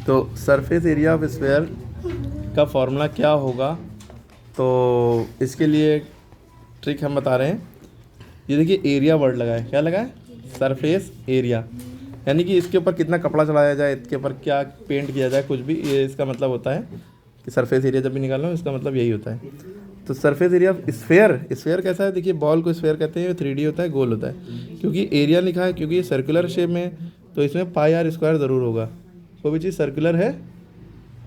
तो surface area of sphere का formula क्या होगा, तो इसके लिए एक ट्रिक हम बता रहे हैं। ये देखिए एरिया वर्ड लगा है, क्या लगा है? सरफेस एरिया, यानी कि इसके ऊपर कितना कपड़ा चढ़ाया जाए, इसके ऊपर क्या पेंट किया जाए, कुछ भी, ये इसका मतलब होता है कि सरफेस एरिया जब भी निकालना हो इसका मतलब यही होता है। तो surface area of sphere, sphere कैसा है? देखिए बॉल को स्फेयर कहते हैं, 3D होता है, गोल होता है। क्योंकि एरिया लिखा है, क्योंकि ये सर्कुलर शेप में, तो इसमें पाई आर स्क्वायर ज़रूर होगा। कोई भी चीज़ सर्कुलर है,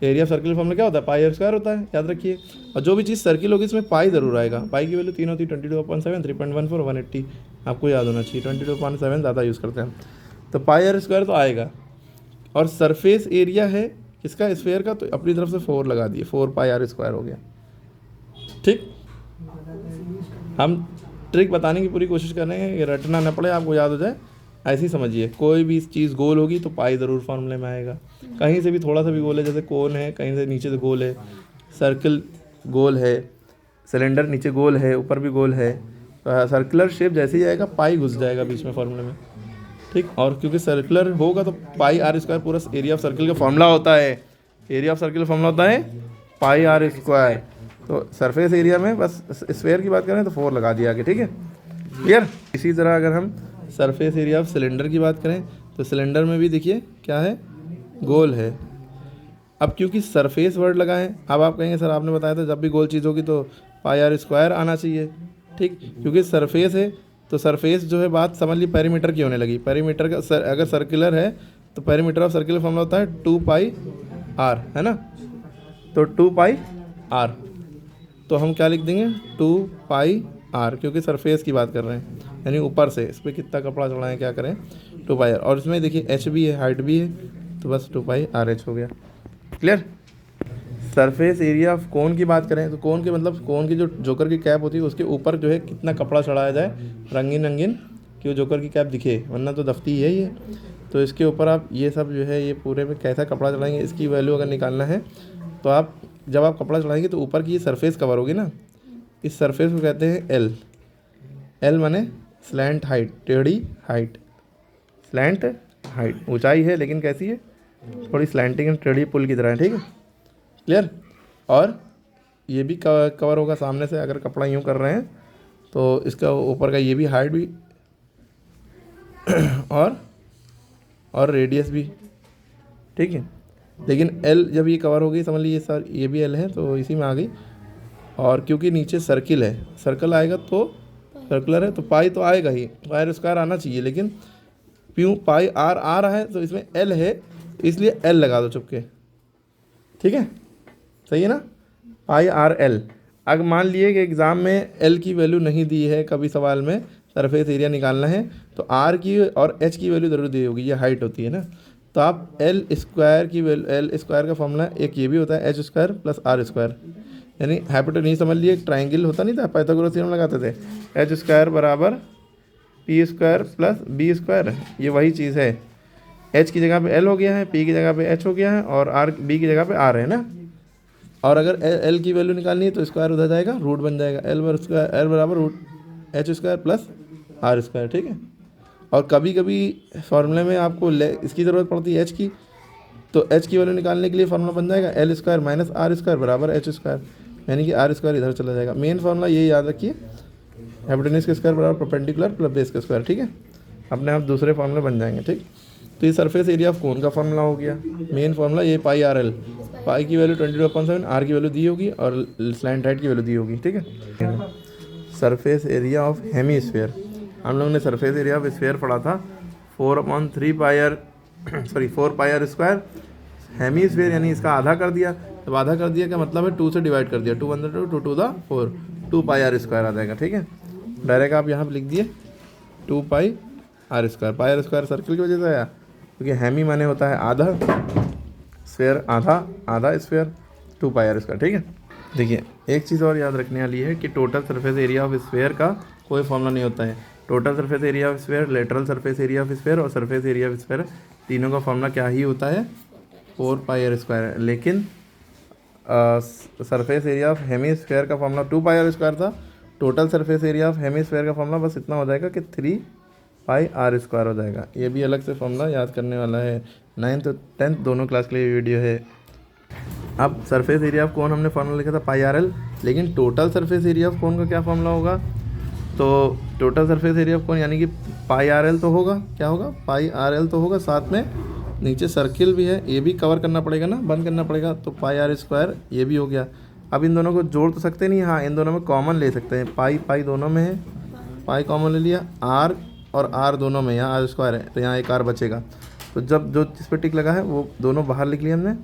एरिया ऑफ सर्किल फॉर्म में क्या होता है? पाई आर स्क्वायर होता है, याद रखिए। और जो भी चीज़ सर्किल होगी इसमें पाई ज़रूर आएगा। पाई की वैल्यू 3 होती है, 22/7, 3.14, 180, आपको याद होना चाहिए। 22/7 ज़्यादा यूज़ करते हैं, तो पाई आर स्क्वायर तो आएगा। और सरफेस एरिया है इसका स्फेयर का, तो अपनी तरफ से 4 लगा दिए, 4 पाई आर स्क्वायर हो गया। ठीक, हम ट्रिक बताने की पूरी कोशिश कर रहे हैं कि रटना न पड़े, आपको याद हो जाए, ऐसे ही समझिए। कोई भी चीज़ गोल होगी तो पाई ज़रूर फॉर्मूले में आएगा। कहीं से भी थोड़ा सा भी गोल है, जैसे कोन है, कहीं से नीचे से गोल है, सर्कल गोल है, सिलेंडर नीचे गोल है, ऊपर भी गोल है, सर्कुलर शेप जैसे ही आएगा पाई घुस जाएगा बीच में फॉर्मूले में। ठीक, और क्योंकि सर्कुलर होगा तो पाई आर स्क्वायर पूरा एरिया ऑफ सर्किल का फॉर्मूला होता है। एरिया ऑफ सर्किल का फॉर्मूला होता है पाई आर स्क्वायर। तो सरफेस एरिया में बस स्फेयर की बात करें तो 4 लगा दिया आगे। ठीक है, क्लियर। इसी तरह अगर हम सरफेस एरिया ऑफ सिलेंडर की बात करें तो सिलेंडर में भी देखिए क्या है, गोल है। अब क्योंकि सरफेस वर्ड लगा है, अब आप कहेंगे सर आपने बताया था जब भी गोल चीज़ होगी तो पाई आर स्क्वायर आना चाहिए। ठीक, क्योंकि सरफेस है तो सरफेस जो है, बात समझ ली पेरीमीटर की होने लगी। पेरीमीटर का अगर सर्कुलर है तो पेरीमीटर ऑफ सर्किल फॉर्मूला होता है 2 पाई आर, है ना। तो 2 पाई आर, तो हम क्या लिख देंगे? 2 पाई आर, क्योंकि सरफेस की बात कर रहे हैं, यानी ऊपर से इस पर कितना कपड़ा चढ़ाएं, क्या करें, 2 पाई आर। और इसमें देखिए एच भी है, हाइट भी है, तो बस 2 पाई आर एच हो गया। क्लियर। सरफेस एरिया ऑफ कोन की बात करें तो कोन के मतलब कोन की जो जोकर की कैप होती है उसके ऊपर जो है कितना कपड़ा चढ़ाया जाए, रंगीन रंगीन, कि वो जोकर की कैप दिखे, वरना तो दफ्ती है ये। तो इसके ऊपर आप ये सब जो है, ये पूरे में कैसा कपड़ा चढ़ाएंगे, इसकी वैल्यू अगर निकालना है तो आप जब आप कपड़ा चढ़ाएंगे तो ऊपर की ये सरफेस कवर होगी ना, इस सरफेस को कहते हैं एल। एल माने स्लैंट हाइट, टेढ़ी हाइट, स्लैंट हाइट, ऊंचाई है लेकिन कैसी है, थोड़ी स्लैंटिंग एंड टेढ़ी पुल की तरह है। ठीक है, क्लियर। और ये भी कवर होगा सामने से, अगर कपड़ा यूँ कर रहे हैं तो इसका ऊपर का ये भी हाइट भी और रेडियस भी। ठीक है, लेकिन एल जब ये कवर हो गई, समझ लीजिए सर ये भी एल है तो इसी में आ गई। और क्योंकि नीचे सर्किल है, सर्कल आएगा तो सर्कुलर है तो पाई तो आएगा ही, पाई आर स्क्वायर आना चाहिए, लेकिन क्यों पाई आर आ रहा है तो इसमें एल है, इसलिए एल लगा दो चुपके। ठीक है, सही है ना, पाई आर एल। अगर मान लिए कि एग्ज़ाम में एल की वैल्यू नहीं दी है कभी सवाल में, सरफेस एरिया निकालना है, तो आर की और एच की वैल्यू ज़रूर दी होगी, ये हाइट होती है ना। तो आप एल स्क्वायर की वैल्यू, एल स्क्वायर का फॉर्मूला एक ये भी होता है, H square plus R square, यानी हाइपोटेन्यूज समझ लिए, एक ट्राइंगल होता नहीं था, पाइथागोरस थ्योरम लगाते थे, एच स्क्वायर बराबर P square plus B square, ये वही चीज़ है। एच की जगह पे एल हो गया है, पी की जगह पे एच हो गया है, और आर बी की जगह पे आर है ना। और अगर एल की वैल्यू निकालनी है तो स्क्वायर उधर जाएगा, रूट बन जाएगा, एल बराबर root H square plus R square. ठीक है, और कभी कभी फार्मूले में आपको इसकी ज़रूरत पड़ती है एच की, तो एच की वैल्यू निकालने के लिए फार्मूला बन जाएगा L square minus R square बराबर एच स्क्वायर, यानी कि आर स्क्वायर इधर चला जाएगा। मेन फार्मूला ये याद रखिए, हाइपोटेन्यूज के स्क्वायर बराबर परपेंडिकुलर प्लस बेस का स्क्वायर। ठीक है, अपने आप दूसरे फार्मूले बन जाएंगे। ठीक, तो ये सरफेस एरिया ऑफ कोन का फार्मूला हो गया। मेन फार्मूला ये पाई आर एल, पाई की वैल्यू 22/7, आर की वैल्यू दी होगी और स्लैंट हाइट की वैल्यू दी होगी। ठीक है, सरफेस एरिया ऑफ हेमीस्फेयर, हम लोगों ने सरफेस एरिया ऑफ स्फेयर पढ़ा था 4/3 pi r, sorry 4 pi r square. Hemisphere यानी इसका आधा कर दिया, जब आधा कर दिया क्या मतलब है, 2 से डिवाइड कर दिया, 2 2 to the 4, 2 pi r square आ जाएगा। ठीक है, डायरेक्ट आप यहाँ पर लिख दिए 2 pi r square. Pi r square circle की वजह से आया, क्योंकि हेमी माने होता है आधा, स्फेयर आधा, आधा स्फेयर, 2 पाई आर स्क्वायर। ठीक है, देखिए एक चीज़ और याद रखने वाली है कि total surface area of sphere का कोई फॉर्मूला नहीं होता है। Total surface area of sphere, lateral surface area of sphere और सरफेस एरिया ऑफ स्फेयर, तीनों का फॉर्मूला क्या ही होता है, 4 पाई आर स्क्वायर। लेकिन सरफेस एरिया ऑफ हेमीस्फेयर का फॉर्मूला 2 पाई आर स्क्वायर था। Total surface area of hemisphere का फॉर्मूला बस इतना हो जाएगा कि 3 पाई आर स्क्वायर हो जाएगा। ये भी अलग से फॉर्मूला याद करने वाला है। 9th और 10th दोनों क्लास के लिए वीडियो है। अब सरफेस एरिया ऑफ कोन हमने फार्मूला लिखा था पाई आर एल, लेकिन टोटल सरफेस एरिया ऑफ कोन का क्या फार्मूला होगा? तो टोटल सरफेस एरिया ऑफ कोन यानी कि पाई आर एल तो होगा, क्या होगा? पाई आर एल तो होगा, साथ में नीचे सर्किल भी है, ये भी कवर करना पड़ेगा ना, बंद करना पड़ेगा, तो पाई आर स्क्वायर ये भी हो गया। अब इन दोनों को जोड़ तो सकते नहीं, हाँ इन दोनों में कॉमन ले सकते हैं। पाई पाई दोनों में है, पाई कॉमन ले लिया, आर और आर दोनों में, यहाँ आर स्क्वायर है तो यहाँ एक आर बचेगा। तो जब जो जिस पर टिक लगा है वो दोनों बाहर लिख लिया हमने,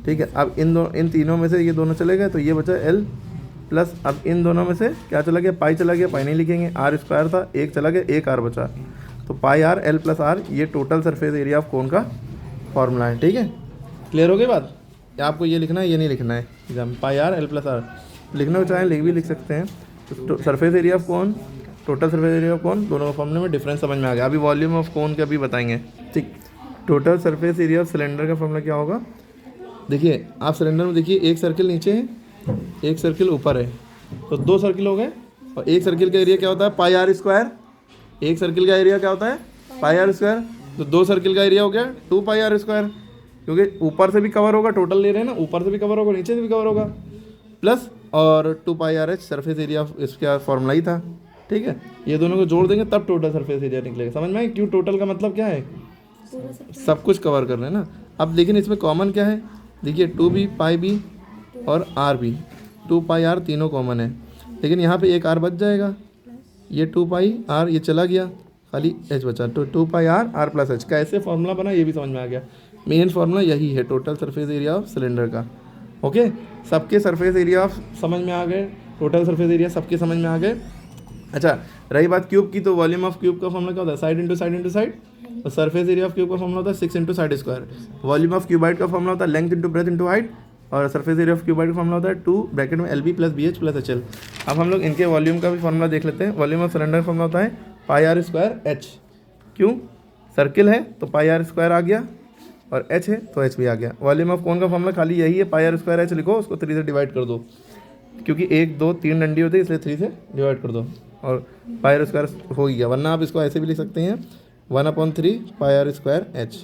ठीक है। अब इन तीनों में से ये दोनों चले गए तो ये बचा एल प्लस, अब इन दोनों में से क्या चला गया? पाई चला गया, पाई नहीं लिखेंगे, आर स्क्वायर था, एक चला गया, एक आर बचा, तो पाई आर एल प्लस आर, ये टोटल सरफेस एरिया ऑफ कोन का फॉर्मूला है, ठीक है। क्लियर हो गई बात? या आपको ये लिखना है, ये नहीं लिखना है exam, pi R L plus R लिखना हो चाहे लिख भी लिख सकते हैं। तो surface area of cone, total surface area of cone, दोनों का फॉर्मूले में डिफरेंस समझ में आ गया। अभी वॉल्यूम ऑफ कोन का भी बताएंगे, ठीक। Total surface area of cylinder का फॉर्मूला क्या होगा? देखिए आप सिलेंडर में देखिए, एक सर्किल नीचे है, एक सर्किल ऊपर है, तो 2 सर्किल हो गए, और एक सर्किल का एरिया क्या होता है? पाई आर स्क्वायर। एक सर्किल का एरिया क्या होता है? पाई आर स्क्वायर। तो 2 सर्किल का एरिया हो गया 2 पाई आर स्क्वायर, क्योंकि ऊपर से भी कवर होगा, टोटल ले रहे हैं ना, ऊपर से भी कवर होगा, नीचे से भी कवर होगा, प्लस और 2 pi R H surface area इसका फॉर्मूला ही था, ठीक है। ये दोनों को जोड़ देंगे तब टोटल सरफेस एरिया निकलेगा। समझ में आए क्यों टोटल का मतलब क्या है? सब कुछ कवर कर रहे हैं ना। अब लेकिन इसमें कॉमन क्या है? देखिए 2b पाई बी और आर बी, 2 पाई आर तीनों कॉमन है, लेकिन यहाँ पे एक आर बच जाएगा, ये 2 पाई आर ये चला गया, खाली एच बचा, तो 2 pi are are plus H. कैसे फॉर्मूला बना ये भी समझ में आ गया। मेन फॉर्मूला यही है total surface area of cylinder का। ओके, सबके सरफेस एरिया ऑफ समझ में आ गए, टोटल सरफेस एरिया सबके समझ में आ गए। अच्छा, रही बात क्यूब की, तो वॉल्यूम ऑफ क्यूब का फॉर्मूला क्या होता है? Side into side into side. और सरफेस एरिया ऑफ क्यूब का फॉर्मूला होता है 6 into side square. Volume of cuboid का फॉर्मूला होता है length into breath into height, और सरफेस एरिया ऑफ क्यूबाइड का फॉर्मूला होता है 2 ब्रैकेट में LB plus BH plus HL। अब हम लोग इनके वॉल्यूम का भी फॉर्मूला देख लेते हैं। वॉल्यूम ऑफ सिलेंडर का फॉर्मूला होता है पाई आर स्क्वायर H। क्यों? सर्किल है तो पाई आर स्क्वायर आ गया, और H है तो H भी आ गया। वॉल्यूम ऑफ कोन का फॉर्मूला खाली यही है, पाई आर स्क्वायर H लिखो, उसको 3 से डिवाइड कर दो, क्योंकि 1 2 3 डंडी होती है, इसलिए 3 से डिवाइड कर दो और पाई आर स्क्वायर हो गया। वरना आप इसको ऐसे भी लिख सकते हैं 1/3 पाई आर स्क्वायर H।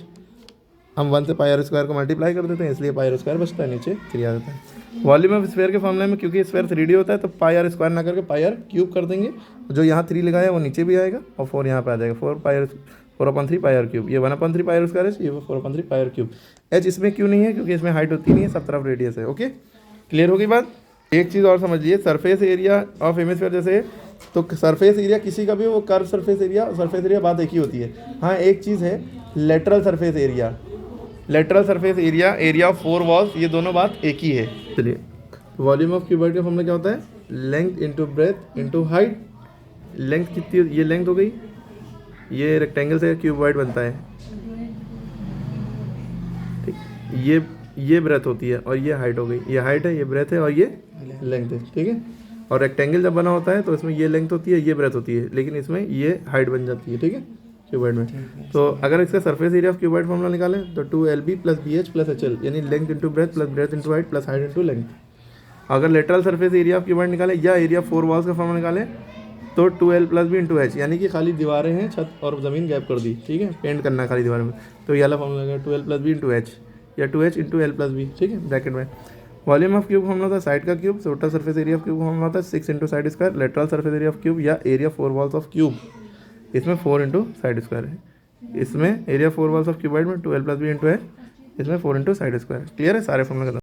हम 1 से पाई आर स्क्वायर को मल्टीप्लाई कर देते हैं, इसलिए पाई आर स्क्वायर बचता है, नीचे 3 आ जाता है। वॉल्यूम ऑफ स्फीयर के फॉर्मूले में क्योंकि स्फीयर 3D होता है तो पाई आर स्क्वायर ना करके पाई आर क्यूब कर देंगे, जो यहाँ 3 लगाया है वो नीचे भी आएगा, और 4 यहाँ पे आ जाएगा, 4/3 पाई आर क्यूब। ये 1/3 पाई आर स्क्वायर है, ये 4/3 पाई आर क्यूब। H इसमें क्यों नहीं है? क्योंकि इसमें हाइट होती नहीं है, सब तरफ रेडियस है। ओके, क्लियर हो गई बात? एक चीज़ और समझिए, सरफेस एरिया ऑफ हेमिस्फीयर जैसे, तो सरफेस एरिया किसी का भी वो कर्व सरफेस एरिया बात एक ही होती है। हाँ, एक चीज़ है lateral surface area, lateral surface area, area of 4 walls, ये दोनों बात एक ही है। चलिए, वॉल्यूम ऑफ क्यूबाइड का फॉर्मूला क्या होता है? Length into breath into height. Length कितनी? ये लेंथ हो गई, ये रेक्टेंगल से क्यूबाइड बनता है, ठीक। ये ब्रेथ होती है और ये हाइट हो गई, ये हाइट है, ये ब्रेथ है और ये लेंथ है, ठीक है। और रेक्टेंगल जब बना होता है तो इसमें ये लेंथ होती है, ये ब्रेथ होती है, लेकिन इसमें ये हाइट बन जाती है, ठीक है, क्यूबाइड में। तो अगर इसका surface area of cuboid formula निकालें तो 2LB plus BH plus HL, यानी length into breadth plus breadth into height plus height into length. अगर lateral surface area of cuboid निकालें या एरिया 4 वॉल्स का फॉर्मूला निकालें तो 2L plus B into H, यानी कि खाली दीवारें हैं, छत और ज़मीन गैप कर दी, ठीक है, पेंट करना है खाली दीवार में, तो ये वाला फॉर्मूला लगेगा 2L plus B into H या 2H into L plus B, ठीक है, ब्रैकेट में। वॉल्यूम ऑफ क्यूब फॉर्मूला होता है साइड का cube, total surface area of cube formula होता है 6 into side square. Lateral surface area of cube या एरिया 4 वॉल्स ऑफ क्यूब, इसमें 4 इंटू साइड स्क्वायर है, इसमें एरिया 4 वॉल्स ऑफ क्यूबाइड में 2L plus B into H, इसमें 4 into side square. Clear है? सारे फॉर्मूला खत्म।